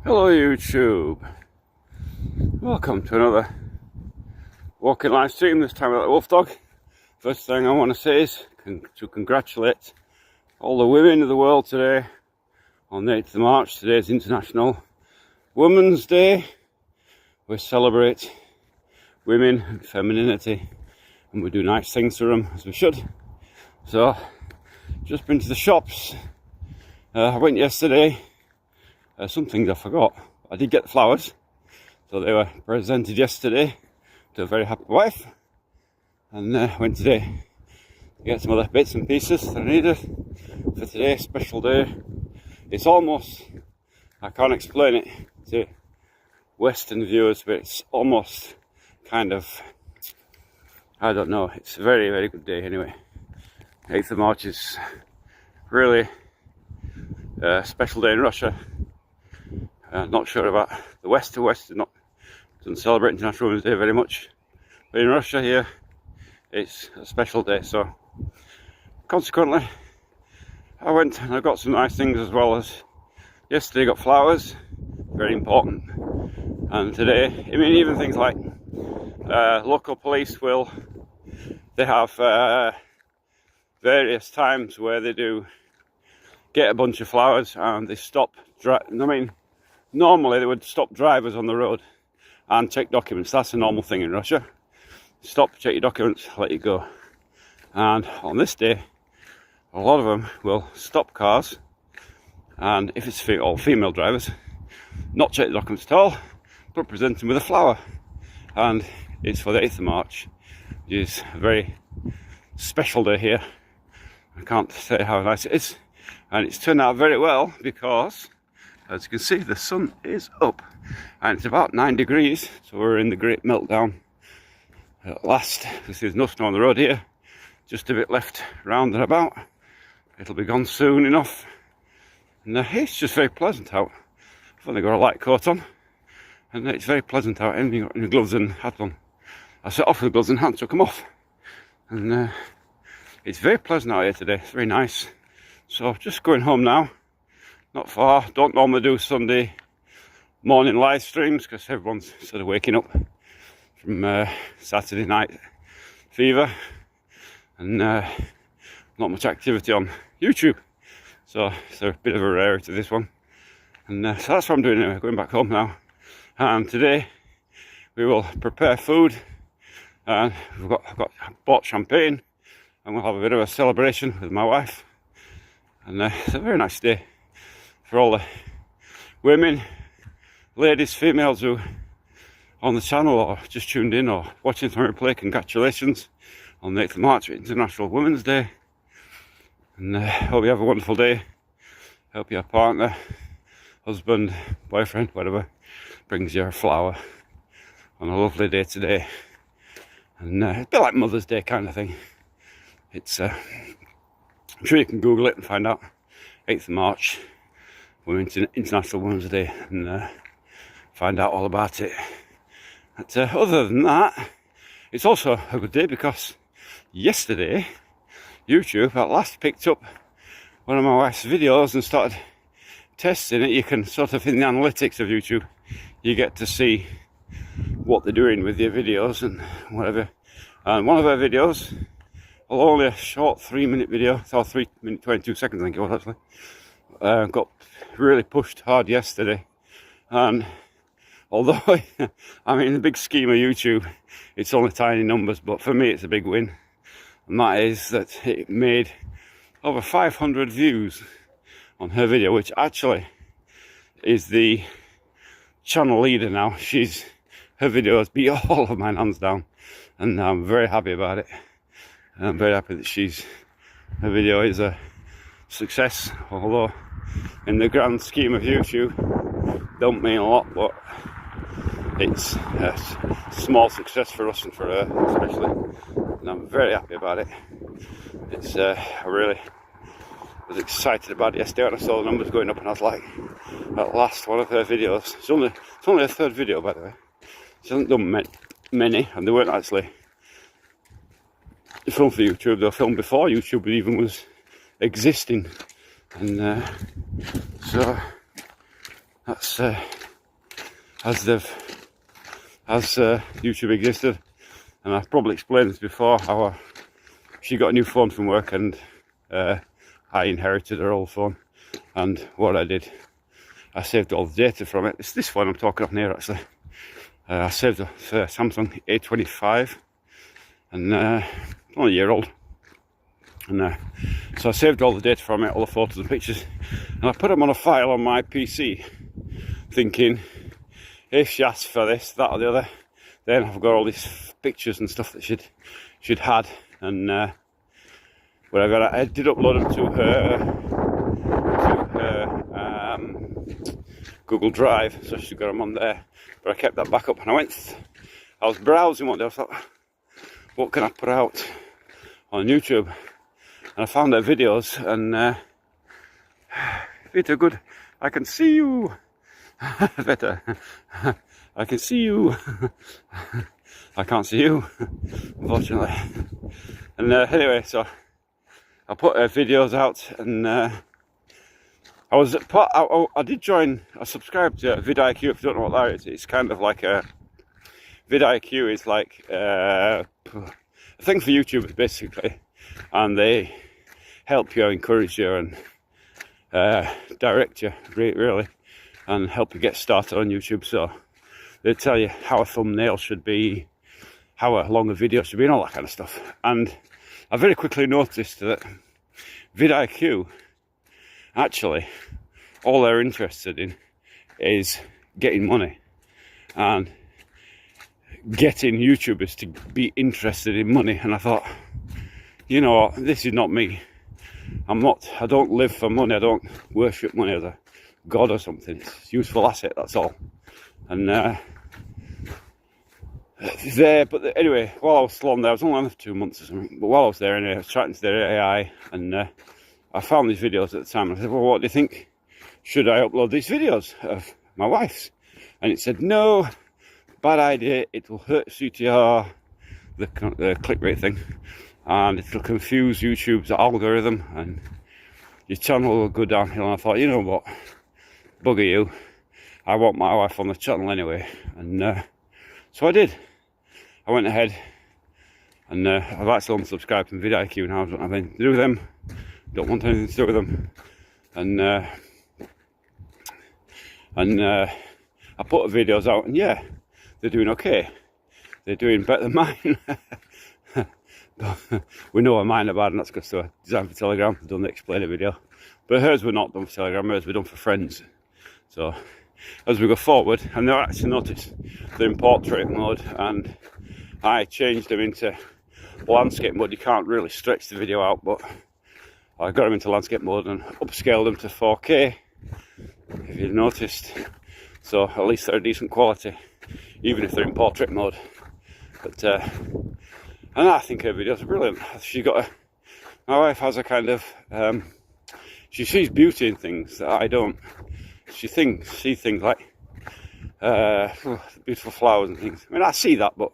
Hello YouTube, welcome to another walking live stream, this time with Wolf Dog. First thing I want to say is to congratulate all the women of the world today on the 8th of March. Today is International Women's Day. We celebrate women and femininity and we do nice things for them, as we should. So, just been to the shops. I went yesterday. Some things I forgot. I did get the flowers, so they were presented yesterday to a very happy wife, and went today to get some other bits and pieces that I needed for today's special day. It's almost, I can't explain it to Western viewers, but it's almost kind of, I don't know, it's a very, very good day anyway. 8th of March is really a special day in Russia. Not sure about the West. The West doesn't celebrate International Women's Day very much, but in Russia here it's a special day. So consequently, I went and I got some nice things as well. As yesterday I got flowers, very important, and today, I mean, even things like local police they have various times where they do get a bunch of flowers and they stop. Normally they would stop drivers on the road and check documents. That's a normal thing in Russia. Stop, check your documents, let you go. And on this day, a lot of them will stop cars, and if it's all female drivers, not check the documents at all, but present them with a flower. And it's for the 8th of March, which is a very special day here. I can't say how nice it is. And it's turned out very well because, as you can see, the sun is up and it's about 9 degrees, so we're in the great meltdown at last. There's no snow on the road here, just a bit left round and about. It'll be gone soon enough, and it's just very pleasant out. I've only got a light coat on and it's very pleasant out. And you've got your gloves and hat on. I set off with the gloves and hats, took them off, and it's very pleasant out here today. It's very nice. So just going home now. Not far. Don't normally do Sunday morning live streams because everyone's sort of waking up from Saturday night fever, and not much activity on YouTube. So it's a bit of a rarity, this one. And so that's what I'm doing anyway, going back home now. And today we will prepare food, and I've bought champagne, and we'll have a bit of a celebration with my wife. And it's a very nice day for all the women, ladies, females who on the channel or just tuned in or watching from replay. Congratulations on the 8th of March, International Women's Day. And hope you have a wonderful day. Hope your partner, husband, boyfriend, whatever, brings you a flower on a lovely day today. And it's a bit like Mother's Day kind of thing. It's I'm sure you can Google it and find out. 8th of March, International Women's Day, and find out all about it. But other than that, it's also a good day because yesterday YouTube at last picked up one of my wife's videos and started testing it. You can sort of, in the analytics of YouTube, you get to see what they're doing with your videos and whatever. And one of her videos, well, only a short 3-minute video, or 3 minutes 22 seconds I think it was actually, got really pushed hard yesterday. And although, I mean, in the big scheme of YouTube, it's only tiny numbers, but for me it's a big win. And that is that it made over 500 views on her video, which actually is the channel leader now. Her video has beat all of mine hands down, and I'm very happy about it. And I'm very happy that her video is a success, although in the grand scheme of YouTube don't mean a lot, but it's a small success for us and for her especially, and I'm very happy about it. It's I really was excited about it yesterday when I saw the numbers going up, and I was like, at last, one of her videos. It's only her third video, by the way. She hasn't done many, and they weren't actually filmed for YouTube. They were filmed before YouTube even was existing, and so that's YouTube existed. And I've probably explained this before, how she got a new phone from work, and I inherited her old phone. And what I did, I saved all the data from it. It's this phone I'm talking of here, actually. I saved the Samsung A25, and only a year old. And so I saved all the data from it, all the photos and pictures, and I put them on a file on my PC, thinking, if she asks for this, that or the other, then I've got all these pictures and stuff that she'd had, and whatever. I did upload them to her Google Drive, so she got them on there. But I kept that back up, and I was browsing one day. I thought, what can I put out on YouTube? And I found her videos, and Peter, good. I can see you. Better. I can see you. I can't see you, unfortunately. And anyway, so I put videos out, and I did join. I subscribed to vidIQ. If you don't know what that is, it's kind of like a vidIQ is like a thing for YouTubers basically, and they help you, encourage you, and direct you really, and help you get started on YouTube. So they tell you how a thumbnail should be, how long a video should be, and all that kind of stuff. And I very quickly noticed that vidIQ, actually, all they're interested in is getting money and getting YouTubers to be interested in money. And I thought, you know, this is not me. I don't live for money. I don't worship money as a god or something. It's a useful asset, that's all. And anyway, while I was still on there, I was only on there for 2 months or something, but while I was there, anyway, I was chatting to their AI, and I found these videos at the time, and I said, well, what do you think? Should I upload these videos of my wife's? And it said, no, bad idea, it will hurt CTR, the clickbait thing, and it'll confuse YouTube's algorithm, and your channel will go downhill. And I thought, you know what, bugger you, I want my wife on the channel anyway. And so I did. I went ahead, and I've actually unsubscribed from vidIQ now. I don't have anything to do with them, don't want anything to do with them. And I put the videos out, and yeah, they're doing okay. They're doing better than mine. We know what mine are bad, and that's because they're designed for Telegram. I've done the explainer video, but hers were not done for Telegram. Hers were done for friends. So as we go forward, and they'll actually notice they're in portrait mode, and I changed them into landscape mode. You can't really stretch the video out, but I got them into landscape mode and upscaled them to 4K, if you've noticed. So at least they're decent quality, even if they're in portrait mode. But and I think her videos are brilliant. My wife has a kind of she sees beauty in things that I don't. She sees things like beautiful flowers and things. I mean, I see that, but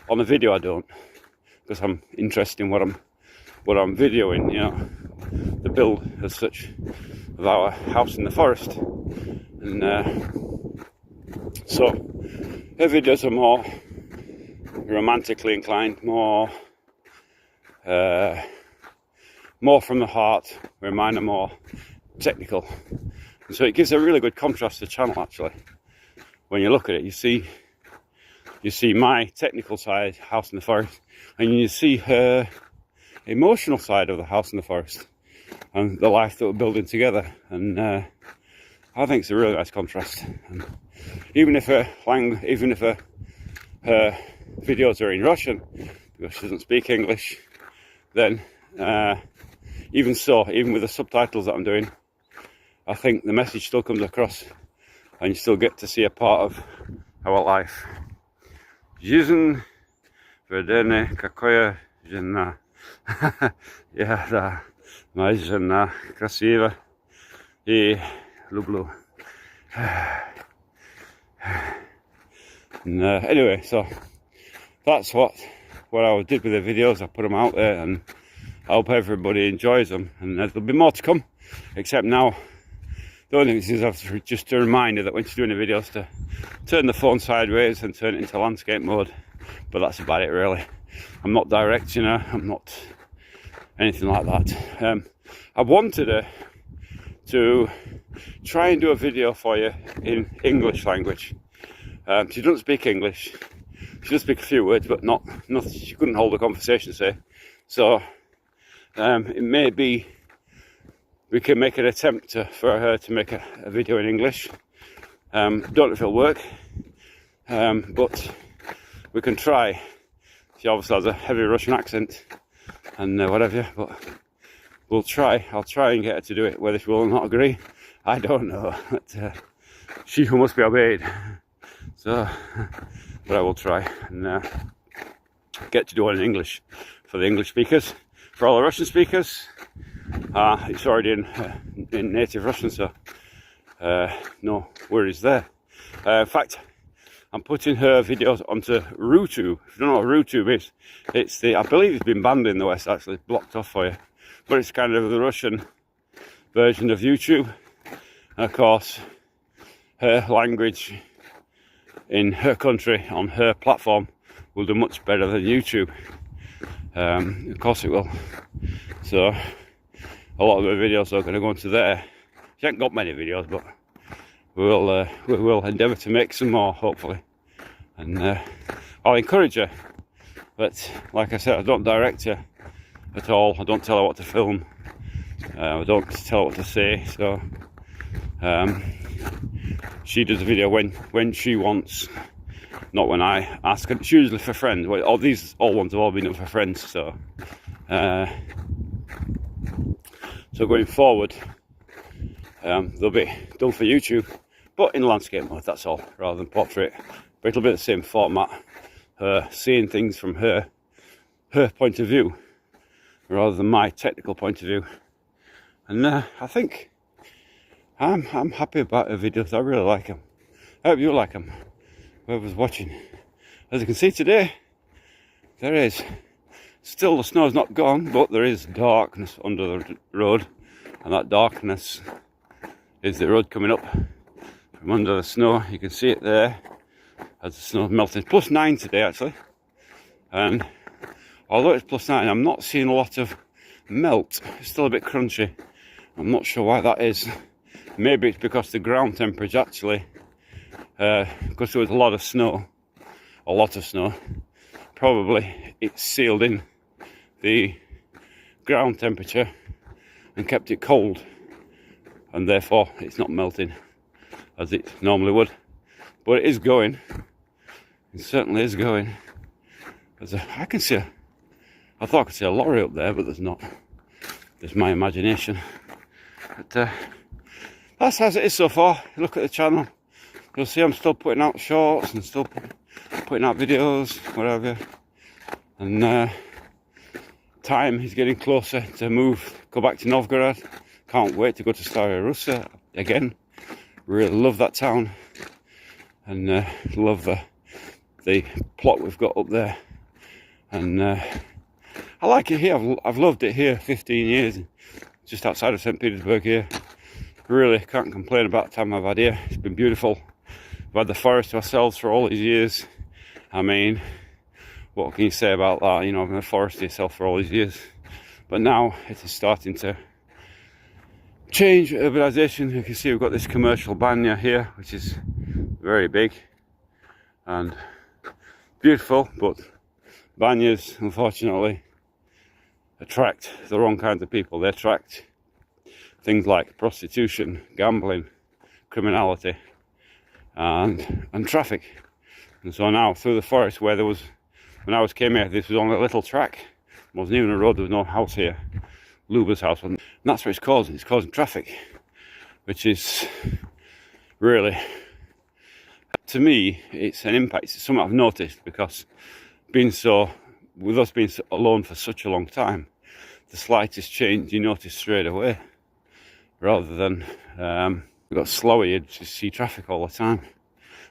on the video I don't, because I'm interested in what I'm videoing, you know, the build as such of our house in the forest. And so her videos are more romantically inclined, more from the heart, where mine are more technical. And so it gives a really good contrast to the channel, actually. When you look at it, you see my technical side, house in the forest, and you see her emotional side of the house in the forest and the life that we're building together. And I think it's a really nice contrast. And even if her videos are in Russian, because she doesn't speak English, then even with the subtitles that I'm doing, I think the message still comes across, and you still get to see a part of our life. Жизнь ведение какая жена. Я, да, моя жена красива и люблю. And anyway, so that's what I did with the videos. I put them out there, and I hope everybody enjoys them, and there'll be more to come, except now The only thing is just a reminder that when she's doing the videos to turn the phone sideways and turn it into landscape mode. But that's about it really. I'm not directing her, I'm not anything like that. I wanted her to try and do a video for you in English language. She doesn't speak English. She does speak a few words, but not she couldn't hold a conversation, say. So it may be we can make an attempt for her to make a video in English. Don't know if it'll work, but we can try. She obviously has a heavy Russian accent and whatever, but we'll try. I'll try and get her to do it. Whether she will or not agree, I don't know. But, she who must be obeyed. So, but I will try and get to do it in English for the English speakers. For all the Russian speakers, it's already in native Russian, so no worries there. In fact, I'm putting her videos onto RooTube. If you don't know what RooTube is, it's I believe it's been banned in the West, actually, blocked off for you. But it's kind of the Russian version of YouTube. And of course, her language in her country, on her platform, will do much better than YouTube. Of course it will. So, a lot of the videos are going to go into there. She hasn't got many videos, but we will endeavour to make some more, hopefully. And I'll encourage her. But, like I said, I don't direct her at all. I don't tell her what to film. I don't tell her what to say. So, she does a video when she wants, not when I ask her. It's usually for friends. Well, all these ones have all been done for friends. So, so going forward, they'll be done for YouTube, but in landscape mode. That's all, rather than portrait. But it'll be the same format. Seeing things from her point of view, rather than my technical point of view. And I think I'm happy about her videos. I really like them. I hope you like them, whoever's watching. As you can see today, there is still, the snow's not gone, but there is darkness under the road, and that darkness is the road coming up from under the snow. You can see it there as the snow's melting. It's +9 today actually, and although it's +9, I'm not seeing a lot of melt. It's still a bit crunchy. I'm not sure why that is. Maybe it's because the ground temperature actually, because there was a lot of snow, probably it sealed in the ground temperature and kept it cold, and therefore it's not melting as it normally would. But it is going. It certainly is going. I can see I thought I could see a lorry up there, but there's not. There's my imagination. But that's as it is so far. Look at the channel, you'll see I'm still putting out shorts and still putting out videos, whatever. And time is getting closer to go back to Novgorod. Can't wait to go to Staraya Russa again. Really love that town, and love the plot we've got up there. And I like it here. I've loved it here 15 years, just outside of St. Petersburg here. Really can't complain about the time I've had here. It's been beautiful. We've had the forest to ourselves for all these years. I mean, what can you say about that? You know, having the forest to yourself for all these years. But now it is starting to change, urbanisation. You can see we've got this commercial banya here, which is very big and beautiful, but banyas, unfortunately, attract the wrong kinds of people. They attract things like prostitution, gambling, criminality, and traffic. And so now through the forest, where there was, when I came here, this was only a little track. It wasn't even a road. There was no house here. Luba's house, and that's what it's causing. It's causing traffic, which is really, to me, it's an impact. It's something I've noticed, because with us being alone for such a long time, the slightest change you notice straight away, rather than we've got slower, you just see traffic all the time.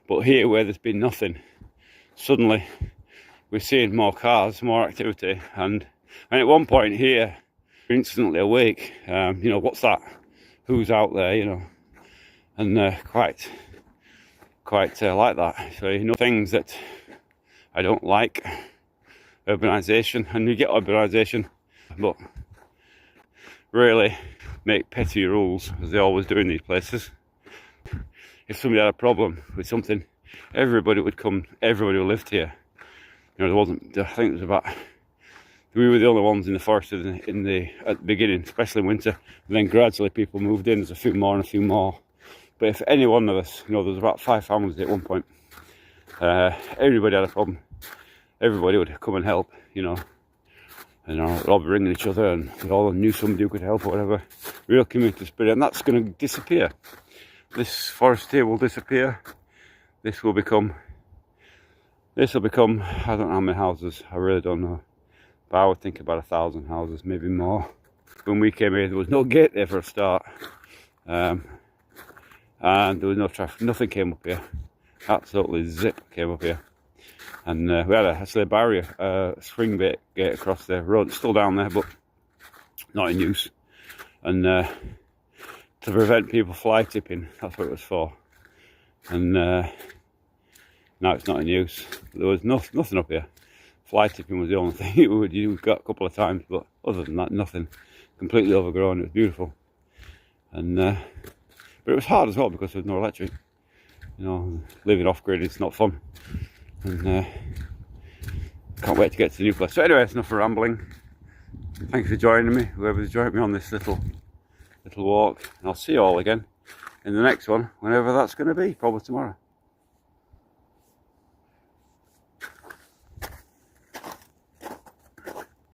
But here, where there's been nothing, suddenly we're seeing more cars, more activity, and at one point here, you're instantly awake. You know, what's that? Who's out there? You know, and quite like that. So you know, things that I don't like, urbanisation, and you get urbanisation, but really make petty rules, as they always do in these places. If somebody had a problem with something, everybody would come, everybody who lived here. You know, there wasn't, I think it was about, we were the only ones in the forest at the beginning, especially in winter, and then gradually people moved in. There's a few more and a few more. But if any one of us, you know, there was about 5 families at one point, everybody had a problem, everybody would come and help, you know, and they'd all be ringing each other, and we all knew somebody who could help or whatever. Real community spirit, and that's going to disappear. This forest here will disappear. This will become, I don't know how many houses, I really don't know, but I would think about 1,000 houses, maybe more. When we came here, there was no gate there for a start, and there was no traffic, nothing came up here, absolutely zip came up here. And we had actually a barrier, a swing gate across the road. It's still down there, but not in use. And to prevent people fly tipping, that's what it was for. And now it's not in use. There was nothing up here. Fly tipping was the only thing you got a couple of times, but other than that, nothing. Completely overgrown. It was beautiful. And but it was hard as well because there was no electric. You know, living off grid is not fun. And can't wait to get to the new place. So anyway, it's enough for rambling. Thanks for joining me, whoever's joined me on this little walk. And I'll see you all again in the next one, whenever that's going to be, probably tomorrow.